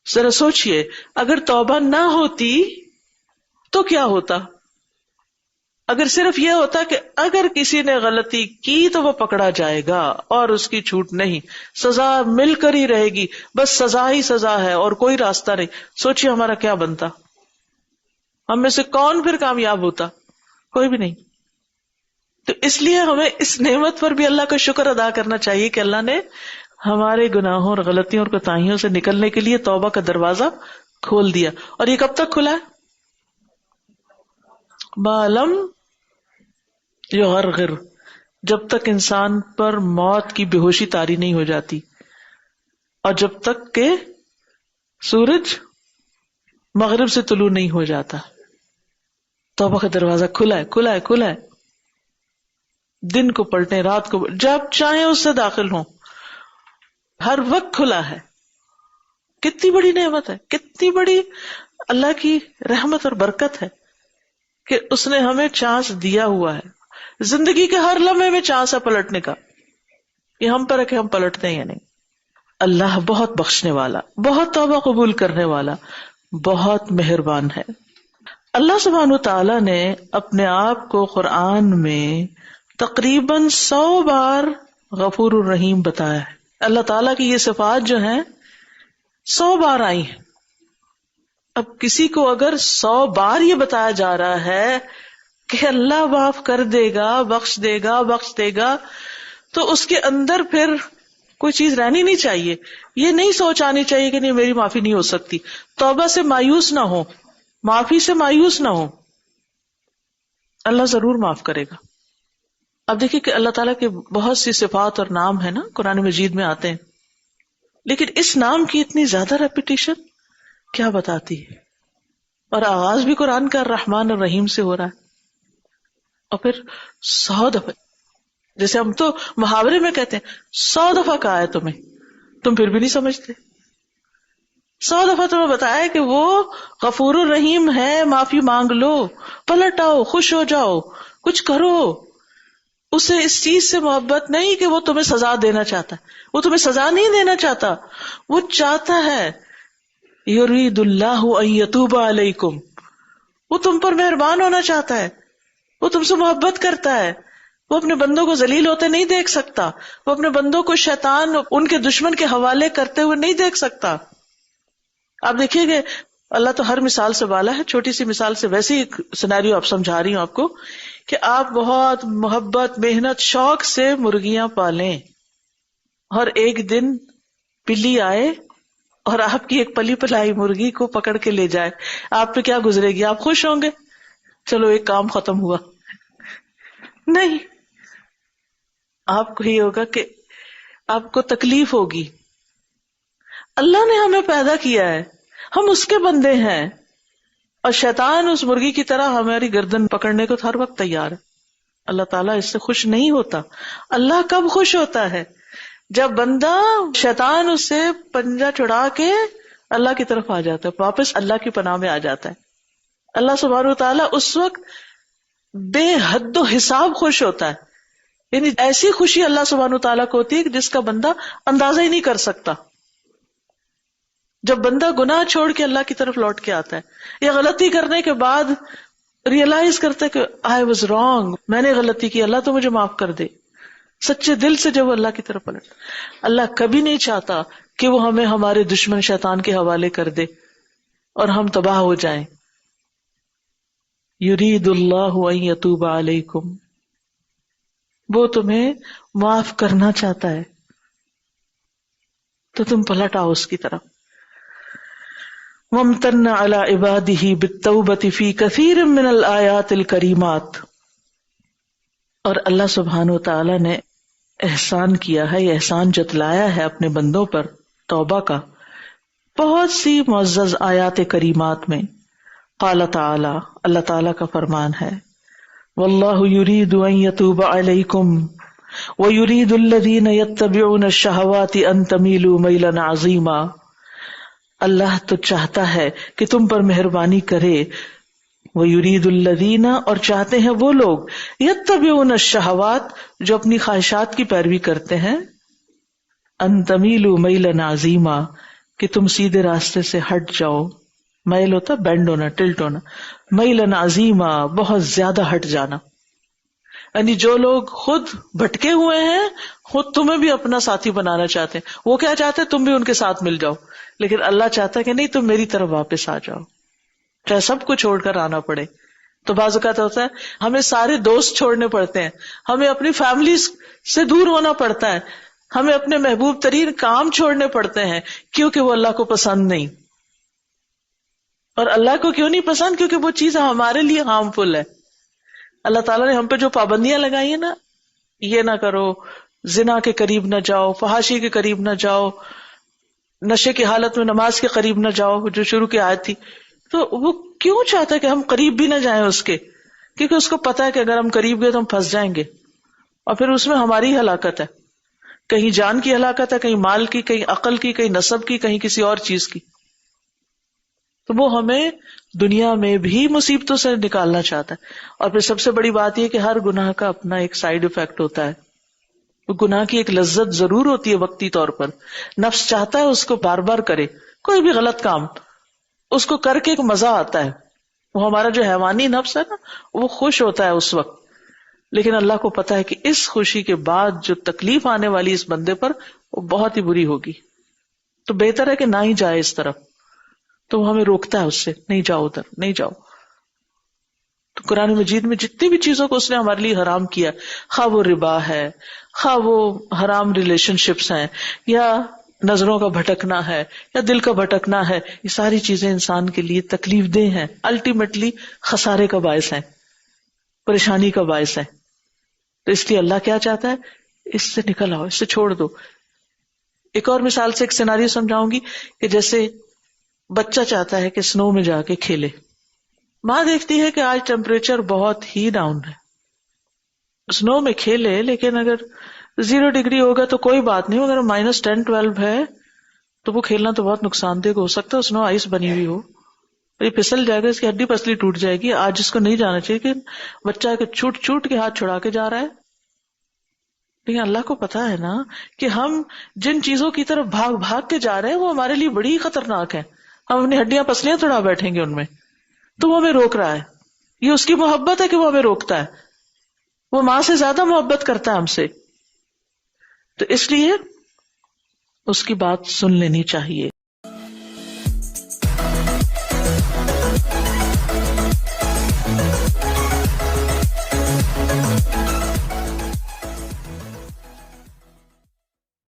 ذرا سوچئے اگر توبہ نہ ہوتی تو کیا ہوتا؟ اگر صرف یہ ہوتا کہ اگر کسی نے غلطی کی تو وہ پکڑا جائے گا اور اس کی چھوٹ نہیں، سزا مل کر ہی رہے گی، بس سزا ہی سزا ہے اور کوئی راستہ نہیں، سوچئے ہمارا کیا بنتا؟ ہم میں سے کون پھر کامیاب ہوتا؟ کوئی بھی نہیں۔ تو اس لیے ہمیں اس نعمت پر بھی اللہ کا شکر ادا کرنا چاہیے کہ اللہ نے ہمارے گناہوں اور غلطیوں اور کوتاہیوں سے نکلنے کے لیے توبہ کا دروازہ کھول دیا۔ اور یہ کب تک کھلا ہے؟ معلوم یغرغر، جب تک انسان پر موت کی بے ہوشی طاری نہیں ہو جاتی، اور جب تک کہ سورج مغرب سے طلوع نہیں ہو جاتا۔ توبہ کا دروازہ کھلا ہے، کھلا ہے، کھلا ہے۔ دن کو پلٹیں، رات کو، جب چاہیں اس سے داخل ہوں، ہر وقت کھلا ہے۔ کتنی بڑی نعمت ہے، کتنی بڑی اللہ کی رحمت اور برکت ہے کہ اس نے ہمیں چانس دیا ہوا ہے۔ زندگی کے ہر لمحے میں چانس ہے پلٹنے کا، یہ ہم پر ہے کہ ہم پلٹتے ہیں یا نہیں۔ اللہ بہت بخشنے والا، بہت توبہ قبول کرنے والا، بہت مہربان ہے۔ اللہ سبحانہ وتعالی نے اپنے آپ کو قرآن میں تقریباً 100 بار غفور الرحیم بتایا ہے۔ اللہ تعالیٰ کی یہ صفات جو ہیں 100 بار آئی ہیں۔ اب کسی کو اگر 100 بار یہ بتایا جا رہا ہے کہ اللہ معاف کر دے گا، بخش دے گا، بخش دے گا، تو اس کے اندر پھر کوئی چیز رہنی نہیں چاہیے۔ یہ نہیں سوچ آنی چاہیے کہ نہیں میری معافی نہیں ہو سکتی۔ توبہ سے مایوس نہ ہو، معافی سے مایوس نہ ہو، اللہ ضرور معاف کرے گا۔ اب دیکھیں کہ اللہ تعالیٰ کے بہت سی صفات اور نام ہیں نا، قرآن مجید میں آتے ہیں، لیکن اس نام کی اتنی زیادہ ریپیٹیشن کیا بتاتی ہے؟ اور آغاز بھی قرآن کا الرحمن الرحیم سے ہو رہا ہے، اور پھر 100 دفعہ، جیسے ہم تو محاورے میں کہتے ہیں 100 دفعہ کہا ہے تمہیں، تم پھر بھی نہیں سمجھتے۔ 100 دفعہ تمہیں بتایا کہ وہ غفور الرحیم ہے، معافی مانگ لو، پلٹ آؤ، خوش ہو جاؤ، کچھ کرو۔ اسے اس چیز سے محبت نہیں کہ وہ تمہیں سزا دینا چاہتا ہے، وہ تمہیں سزا نہیں دینا چاہتا، وہ چاہتا ہے یرید اللہ ان یتوب علیکم، وہ تم پر مہربان ہونا چاہتا ہے، وہ تم سے محبت کرتا ہے، وہ اپنے بندوں کو ذلیل ہوتے نہیں دیکھ سکتا، وہ اپنے بندوں کو شیطان ان کے دشمن کے حوالے کرتے ہوئے نہیں دیکھ سکتا۔ آپ دیکھیے کہ اللہ تو ہر مثال سے بالا ہے، چھوٹی سی مثال سے ویسے ہی سینیریو آپ سمجھا رہی ہوں آپ کو کہ آپ بہت محبت، محنت، شوق سے مرغیاں پالیں، اور ایک دن بلی آئے اور آپ کی ایک پلی پلائی مرغی کو پکڑ کے لے جائے، آپ پہ کیا گزرے گی؟ آپ خوش ہوں گے؟ چلو ایک کام ختم ہوا؟ نہیں، آپ کو یہ ہوگا کہ آپ کو تکلیف ہوگی۔ اللہ نے ہمیں پیدا کیا ہے، ہم اس کے بندے ہیں، اور شیطان اس مرغی کی طرح ہماری گردن پکڑنے کو ہر وقت تیار ہے۔ اللہ تعالیٰ اس سے خوش نہیں ہوتا۔ اللہ کب خوش ہوتا ہے؟ جب بندہ، شیطان اس سے پنجہ چھڑا کے اللہ کی طرف آ جاتا ہے، واپس اللہ کی پناہ میں آ جاتا ہے۔ اللہ سبحانہ وتعالیٰ اس وقت بے حد و حساب خوش ہوتا ہے، یعنی ایسی خوشی اللہ سبحانہ وتعالیٰ کو ہوتی ہے کہ جس کا بندہ اندازہ ہی نہیں کر سکتا۔ جب بندہ گناہ چھوڑ کے اللہ کی طرف لوٹ کے آتا ہے، یا غلطی کرنے کے بعد ریئلائز کرتا ہے کہ I was wrong، میں نے غلطی کی، اللہ تو مجھے معاف کر دے، سچے دل سے جب وہ اللہ کی طرف پلٹ، اللہ کبھی نہیں چاہتا کہ وہ ہمیں ہمارے دشمن شیطان کے حوالے کر دے اور ہم تباہ ہو جائیں۔ یرید اللہ ان یتوب علیکم، وہ تمہیں معاف کرنا چاہتا ہے، تو تم پلٹ آؤ اس کی طرف۔ وامتن علی عبادہ بالتوبۃ فی کثیر من الآیات الکریمات، اور اللہ سبحانہ وتعالی نے احسان کیا ہے، یہ احسان جتلایا ہے اپنے بندوں پر توبہ کا بہت سی معزز آیات کریمات میں۔ قال تعالی، اللہ تعالی کا فرمان ہے، واللہ یرید ان یتوب علیکم ویرید الذین یتبعون الشہوات ان تمیلوا میلا عظیما، اللہ تو چاہتا ہے کہ تم پر مہربانی کرے، وَيُرِيدُ الَّذِينَ، اور چاہتے ہیں وہ لوگ، يَتَّبِعُونَ الشَّهَوَاتِ، جو اپنی خواہشات کی پیروی کرتے ہیں، أَن تَمِيلُوا مَيْلًا عَظِيمًا، کہ تم سیدھے راستے سے ہٹ جاؤ. میل ہوتا بینڈ ہونا، ٹلٹ ہونا. میلن عظیما، بہت زیادہ ہٹ جانا. یعنی جو لوگ خود بھٹکے ہوئے ہیں خود تمہیں بھی اپنا ساتھی بنانا چاہتے ہیں. وہ کیا چاہتے ہیں؟ تم بھی ان کے ساتھ مل جاؤ. لیکن اللہ چاہتا ہے کہ نہیں، تم میری طرف واپس آ جاؤ، چاہے سب کو چھوڑ کر آنا پڑے. تو بعض اوقات ہوتا ہے ہمیں سارے دوست چھوڑنے پڑتے ہیں، ہمیں اپنی فیملی سے دور ہونا پڑتا ہے، ہمیں اپنے محبوب ترین کام چھوڑنے پڑتے ہیں کیونکہ وہ اللہ کو پسند نہیں. اور اللہ کو کیوں نہیں پسند؟ کیونکہ وہ چیز ہمارے لیے ہارمفل ہے. اللہ تعالیٰ نے ہم پہ جو پابندیاں لگائی ہیں نا، یہ نہ کرو، زنا کے قریب نہ جاؤ، فحاشی کے قریب نہ جاؤ، نشے کی حالت میں نماز کے قریب نہ جاؤ، جو شروع کی آیت تھی. تو وہ کیوں چاہتا ہے کہ ہم قریب بھی نہ جائیں اس کے؟ کیونکہ اس کو پتا ہے کہ اگر ہم قریب گئے تو ہم پھنس جائیں گے، اور پھر اس میں ہماری ہلاکت ہے. کہیں جان کی ہلاکت ہے، کہیں مال کی، کہیں عقل کی، کہیں نسب کی، کہیں کسی اور چیز کی. تو وہ ہمیں دنیا میں بھی مصیبتوں سے نکالنا چاہتا ہے. اور پھر سب سے بڑی بات یہ کہ ہر گناہ کا اپنا ایک سائیڈ افیکٹ ہوتا ہے. وہ گناہ کی ایک لذت ضرور ہوتی ہے وقتی طور پر، نفس چاہتا ہے اس کو بار بار کرے، کوئی بھی غلط کام اس کو کر کے ایک مزہ آتا ہے. وہ ہمارا جو حیوانی نفس ہے نا، وہ خوش ہوتا ہے اس وقت. لیکن اللہ کو پتا ہے کہ اس خوشی کے بعد جو تکلیف آنے والی اس بندے پر وہ بہت ہی بری ہوگی. تو بہتر ہے کہ نہ ہی جائے اس طرف. تو وہ ہمیں روکتا ہے اس سے، نہیں جاؤ ادھر، نہیں جاؤ. تو قرآن مجید میں جتنی بھی چیزوں کو اس نے ہمارے لیے حرام کیا، خواہ وہ ربا ہے، خواہ وہ حرام ریلیشن شپس ہیں، یا نظروں کا بھٹکنا ہے، یا دل کا بھٹکنا ہے، یہ ساری چیزیں انسان کے لیے تکلیف دہ ہیں، الٹیمیٹلی خسارے کا باعث ہیں، پریشانی کا باعث ہے. تو اس لیے اللہ کیا چاہتا ہے؟ اس سے نکل آؤ، اس سے چھوڑ دو. ایک اور مثال سے ایک سیناریو سمجھاؤں گی کہ جیسے بچہ چاہتا ہے کہ سنو میں جا کے کھیلے. ماں دیکھتی ہے کہ آج ٹیمپریچر بہت ہی ڈاؤن ہے، سنو میں کھیلے، لیکن اگر 0 ڈگری ہوگا تو کوئی بات نہیں، اگر -10-12 ہے تو وہ کھیلنا تو بہت نقصان دہ ہو سکتا ہے. سنو آئس بنی ہوئی ہو، یہ پھسل جائے گا، اس کی ہڈی پسلی ٹوٹ جائے گی. آج اس کو نہیں جانا چاہیے کہ بچہ کے چھوٹ چھوٹ کے ہاتھ چھڑا کے جا رہا ہے. لیکن اللہ کو پتا ہے نا کہ ہم جن چیزوں کی طرف بھاگ بھاگ کے جا رہے ہیں وہ ہمارے لیے بڑی ہی خطرناک ہیں. ہم اپنی ہڈیاں پسلیاں توڑا بیٹھیں گے ان میں. تو وہ ہمیں روک رہا ہے. یہ اس کی محبت ہے کہ وہ ہمیں روکتا ہے. وہ ماں سے زیادہ محبت کرتا ہے ہم سے، تو اس لیے اس کی بات سن لینی چاہیے.